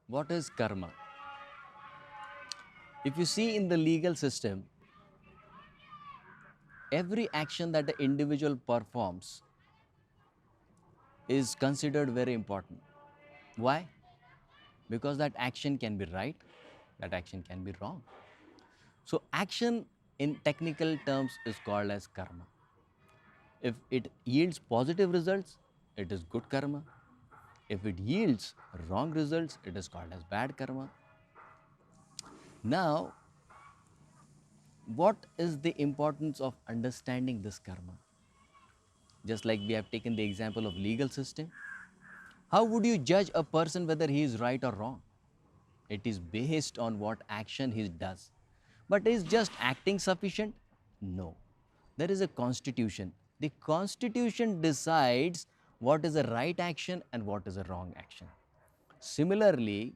What is karma? If you see in the legal system, every action that the individual performs is considered very important. Why? Because that action can be right, that action can be wrong. So, action in technical terms is called as karma. If it yields positive results, it is good karma. If it yields wrong results, it is called as bad karma. Now, what is the importance of understanding this karma? Just like we have taken the example of legal system, how would you judge a person whether he is right or wrong? It is based on what action he does. But is just acting sufficient? No. There is a constitution. The constitution decides what is a right action and what is a wrong action. Similarly,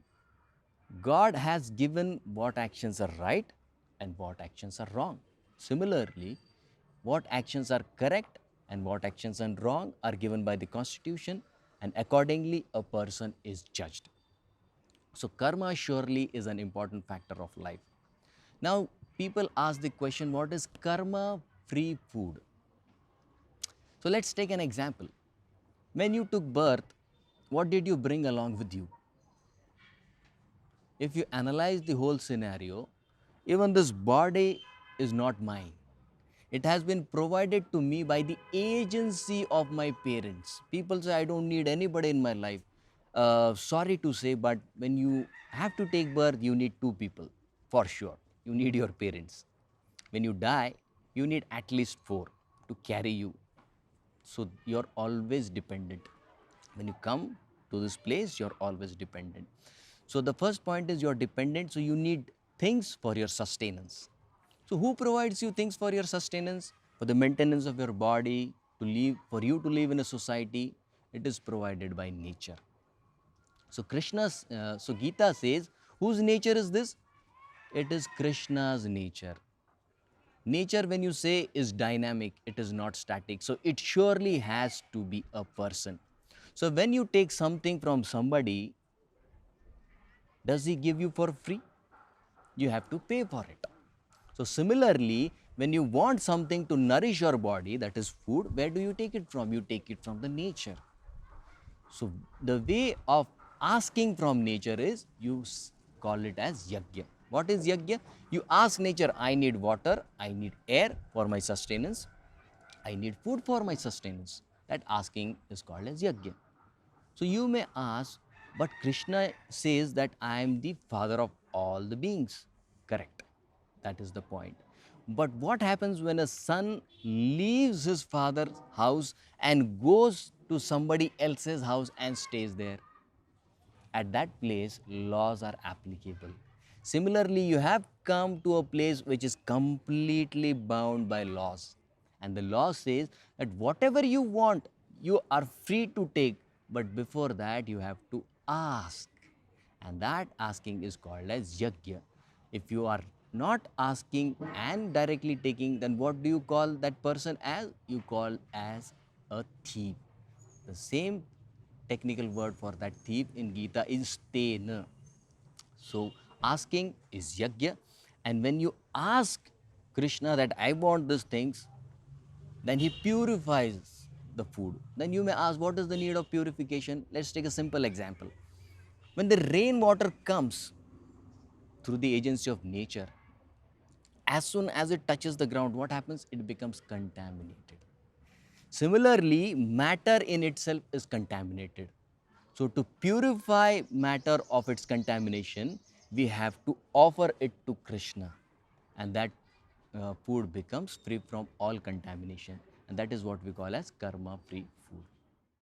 God has given what actions are right and what actions are wrong. Similarly, what actions are correct and what actions are wrong are given by the constitution, and accordingly a person is judged. So karma surely is an important factor of life. Now people ask the question, what is karma free food? So let's take an example. When you took birth, what did you bring along with you? If you analyze the whole scenario, even this body is not mine. It has been provided to me by the agency of my parents. People say, I don't need anybody in my life. Sorry to say, but when you have to take birth, you need two people for sure. You need your parents. When you die, you need at least four to carry you. So you're always dependent. When you come to this place, you're always dependent. So the first point is you're dependent, so you need things for your sustenance. So who provides you things for your sustenance, for the maintenance of your body, to live, for you to live in a society? It is provided by nature. So so Gita says, whose nature is this? It is Krishna's nature. Nature, when you say, is dynamic, it is not static. So it surely has to be a person. So when you take something from somebody, does he give you for free? You have to pay for it. So similarly, when you want something to nourish your body, that is food, where do you take it from? You take it from the nature. So the way of asking from nature is you call it as yajna. What is yajna? You ask nature, I need water, I need air for my sustenance, I need food for my sustenance. That asking is called as yajna. So you may ask, but Krishna says that I am the father of all the beings. Correct. That is the point. But what happens when a son leaves his father's house and goes to somebody else's house and stays there? At that place, laws are applicable. Similarly, you have come to a place which is completely bound by laws. And the law says that whatever you want, you are free to take. But before that, you have to ask. And that asking is called as yajna. If you are not asking and directly taking, then what do you call that person as? You call as a thief. The same technical word for that thief in Gita is tena. So asking is yajna, and when you ask Krishna that I want these things, then he purifies the food. Then you may ask, what is the need of purification? Let's take a simple example. When the rainwater comes through the agency of nature, as soon as it touches the ground, what happens? It becomes contaminated. Similarly, matter in itself is contaminated. So, to purify matter of its contamination, we have to offer it to Krishna, and that food becomes free from all contamination. And that is what we call as karma free